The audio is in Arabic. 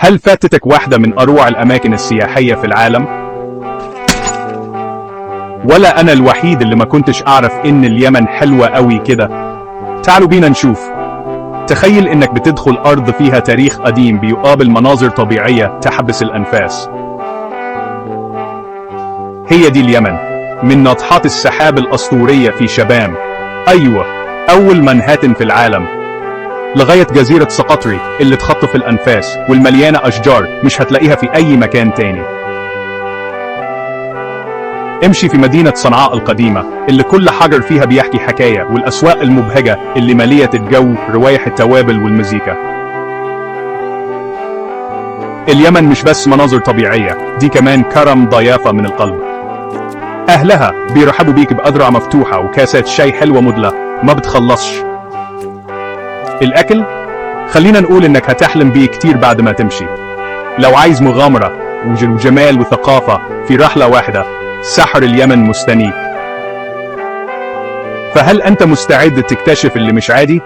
هل فاتتك واحدة من أروع الأماكن السياحية في العالم؟ ولا أنا الوحيد اللي ما كنتش أعرف إن اليمن حلوة قوي كده؟ تعالوا بينا نشوف. تخيل إنك بتدخل أرض فيها تاريخ قديم بيقابل مناظر طبيعية تحبس الأنفاس. هي دي اليمن، من ناطحات السحاب الأسطورية في شبام، أيوة، أول منهاتن في العالم، لغاية جزيرة سقطري اللي تخطف الأنفاس والمليانة أشجار مش هتلاقيها في أي مكان تاني. امشي في مدينة صنعاء القديمة اللي كل حجر فيها بيحكي حكاية، والأسواق المبهجة اللي مالية الجو روايح التوابل والمزيكا. اليمن مش بس مناظر طبيعية، دي كمان كرم ضيافة من القلب. أهلها بيرحبوا بيك بأذرع مفتوحة وكاسات شاي حلوة مدلة ما بتخلصش. الأكل؟ خلينا نقول إنك هتحلم بيه كتير بعد ما تمشي. لو عايز مغامرة وجمال وثقافة في رحلة واحدة، سحر اليمن مستنيك. فهل أنت مستعد تكتشف اللي مش عادي؟